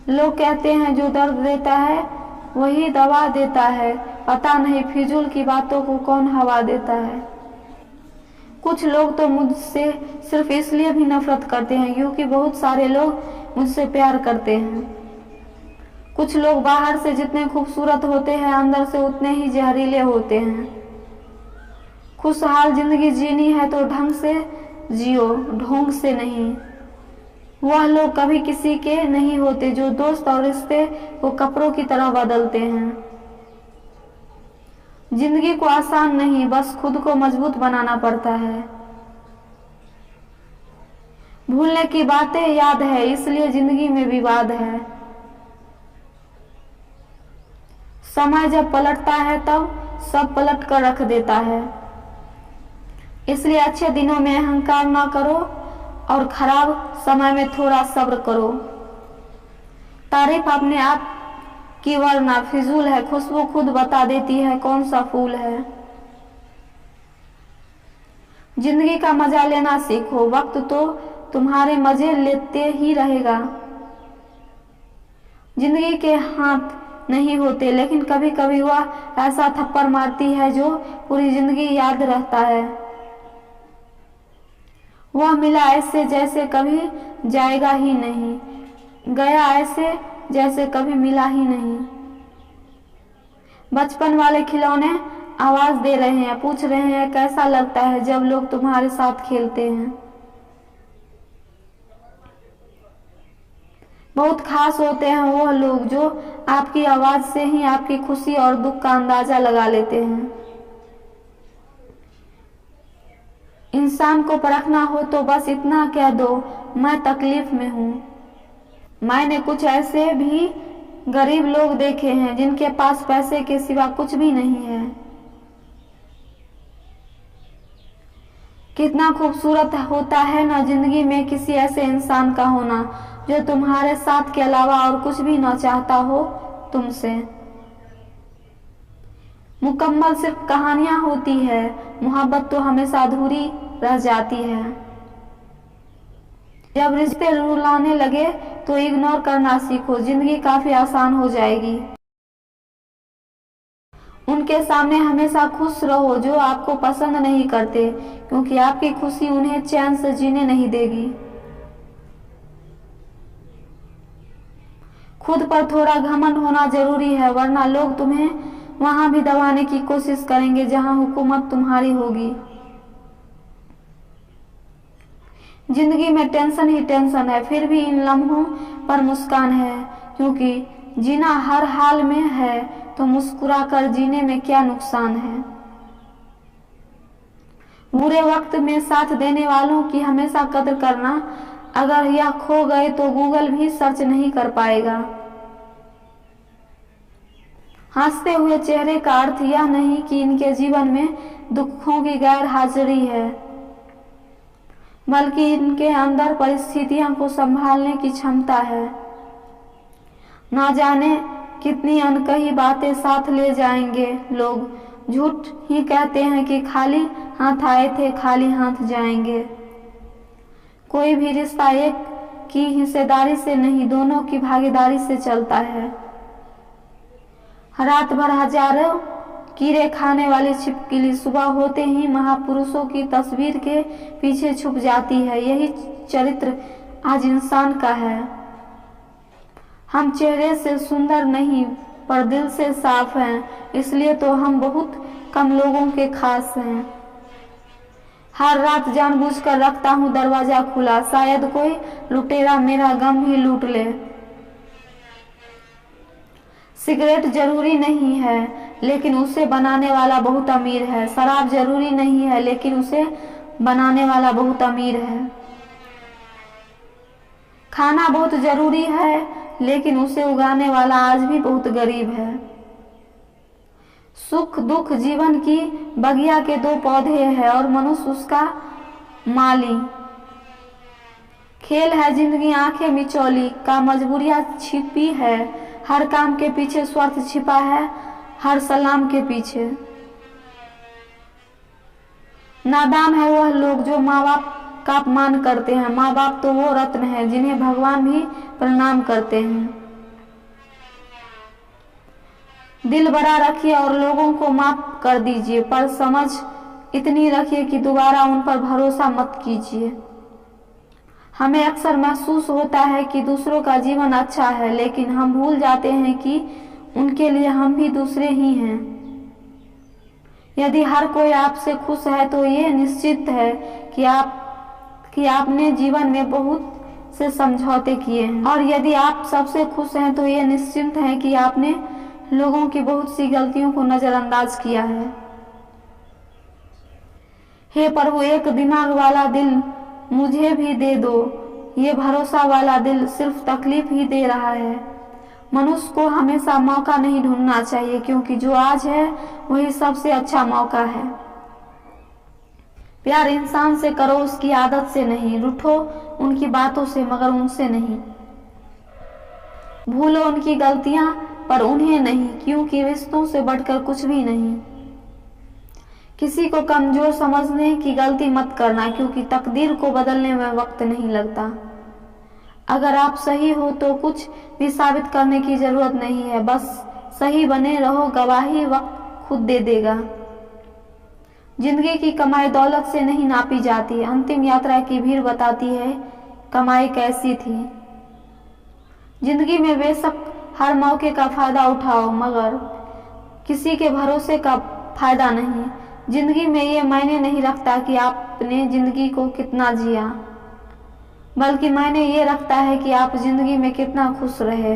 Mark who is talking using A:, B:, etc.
A: लोग कहते हैं जो दर्द देता है वही दवा देता है, पता नहीं फिजूल की बातों को कौन हवा देता है। कुछ लोग तो मुझसे सिर्फ इसलिए भी नफरत करते हैं क्योंकि बहुत सारे लोग मुझसे प्यार करते हैं। कुछ लोग बाहर से जितने खूबसूरत होते हैं अंदर से उतने ही जहरीले होते हैं। खुशहाल जिंदगी जीनी है तो ढंग से जियो, ढोंग से नहीं। वह लोग कभी किसी के नहीं होते जो दोस्त और रिश्ते को कपड़ों की तरह बदलते हैं। जिंदगी को आसान नहीं, बस खुद को मजबूत बनाना पड़ता है। भूलने की बातें याद है, इसलिए जिंदगी में विवाद है। समय जब पलटता है तब सब पलट कर रख देता है। इसलिए अच्छे दिनों में अहंकार ना करो और खराब समय में थोड़ा सब्र करो। तारीफ अपने आप की वरना फिजूल है, खुशबू खुद बता देती है कौन सा फूल है। जिंदगी का मजा लेना सीखो, वक्त तो तुम्हारे मजे लेते ही रहेगा। जिंदगी के हाथ नहीं होते, लेकिन कभी कभी वह ऐसा थप्पड़ मारती है जो पूरी जिंदगी याद रहता है। वह मिला ऐसे जैसे कभी जाएगा ही नहीं, गया ऐसे जैसे कभी मिला ही नहीं। बचपन वाले खिलौने आवाज दे रहे हैं, पूछ रहे हैं कैसा लगता है जब लोग तुम्हारे साथ खेलते हैं। बहुत खास होते हैं वह लोग जो आपकी आवाज से ही आपकी खुशी और दुख का अंदाजा लगा लेते हैं। इंसान को परखना हो तो बस इतना कह दो, मैं तकलीफ में हूं। मैंने कुछ ऐसे भी गरीब लोग देखे हैं जिनके पास पैसे के सिवा कुछ भी नहीं है। कितना खूबसूरत होता है ना जिंदगी में किसी ऐसे इंसान का होना जो तुम्हारे साथ के अलावा और कुछ भी ना चाहता हो तुमसे। मुकम्मल सिर्फ कहानियां होती है, मोहब्बत तो हमेशा अधूरी रह जाती है। जब रिश्ते रुलाने लगे तो इग्नोर करना सीखो, जिंदगी काफी आसान हो जाएगी। उनके सामने हमेशा खुश रहो जो आपको पसंद नहीं करते, क्योंकि आपकी खुशी उन्हें चैन से जीने नहीं देगी। खुद पर थोड़ा घमंड होना जरूरी है, वरना लोग तुम्हें वहां भी दबाने की कोशिश करेंगे जहां हुकूमत तुम्हारी होगी। जिंदगी में टेंशन ही टेंशन है, फिर भी इन लम्हों पर मुस्कान है, क्योंकि जीना हर हाल में है तो मुस्कुराकर जीने में क्या नुकसान है। बुरे वक्त में साथ देने वालों की हमेशा कदर करना, अगर यह खो गए तो गूगल भी सर्च नहीं कर पाएगा। हंसते हुए चेहरे का अर्थ यह नहीं कि इनके जीवन में दुखों की गैर हाजिरी है, बल्कि इनके अंदर परिस्थितियों को संभालने की क्षमता है। ना जाने कितनी अनकही बातें साथ ले जाएंगे लोग, झूठ ही कहते हैं कि खाली हाथ आए थे खाली हाथ जाएंगे। कोई भी रिश्ता एक की हिस्सेदारी से नहीं, दोनों की भागीदारी से चलता है। रात भर हजारों कीड़े खाने वाली छिपकली सुबह होते ही महापुरुषों की तस्वीर के पीछे छुप जाती है। यही चरित्र आज इंसान का है। हम चेहरे से सुंदर नहीं पर दिल से साफ हैं, इसलिए तो हम बहुत कम लोगों के खास हैं। हर रात जानबूझकर रखता हूँ दरवाजा खुला, शायद कोई लुटेरा मेरा गम भी लूट ले। सिगरेट जरूरी नहीं है लेकिन उसे बनाने वाला बहुत अमीर है। शराब जरूरी नहीं है लेकिन उसे बनाने वाला बहुत अमीर है। खाना बहुत जरूरी है लेकिन उसे उगाने वाला आज भी बहुत गरीब है। सुख दुख जीवन की बगिया के दो पौधे हैं और मनुष्य उसका माली। खेल है जिंदगी आंखें मिचौली का, मजबूरियां छिपी है, हर काम के पीछे स्वार्थ छिपा है, हर सलाम के पीछे। नादान है वह लोग जो माँ बाप का अपमान करते हैं। माँ बाप तो वो रत्न है जिन्हें भगवान भी प्रणाम करते हैं। दिल बड़ा रखिए और लोगों को माफ कर दीजिए, पर समझ इतनी रखिए कि दोबारा उन पर भरोसा मत कीजिए। हमें अक्सर महसूस होता है कि दूसरों का जीवन अच्छा है, लेकिन हम भूल जाते हैं कि उनके लिए हम भी दूसरे ही हैं। यदि हर कोई आपसे खुश है तो ये निश्चित है कि आपने जीवन में बहुत से समझौते किए हैं, और यदि आप सबसे खुश हैं तो ये निश्चित है कि आपने लोगों की बहुत सी गलतियों को नजरअंदाज किया है। हे प्रभु, एक दिमाग वाला दिल मुझे भी दे दो। ये भरोसा वाला दिल सिर्फ तकलीफ ही दे रहा है। मनुष्य को हमेशा मौका नहीं ढूंढना चाहिए, क्योंकि जो आज है वही सबसे अच्छा मौका है। प्यार इंसान से करो, उसकी आदत से नहीं। रूठो उनकी बातों से, मगर उनसे नहीं। भूलो उनकी गलतियां, पर उन्हें नहीं, क्योंकि रिश्तों से बढ़कर कुछ भी नहीं। किसी को कमजोर समझने की गलती मत करना, क्योंकि तकदीर को बदलने में वक्त नहीं लगता। अगर आप सही हो तो कुछ भी साबित करने की जरूरत नहीं है, बस सही बने रहो, गवाही वक्त खुद दे देगा। जिंदगी की कमाई दौलत से नहीं नापी जाती। अंतिम यात्रा की भीड़ बताती है कमाई कैसी थी। जिंदगी में बेशक हर मौके का फायदा उठाओ, मगर किसी के भरोसे का फायदा नहीं। जिंदगी में ये मायने नहीं रखता कि आपने जिंदगी को कितना जिया, बल्कि मायने ये रखता है कि आप जिंदगी में कितना खुश रहे।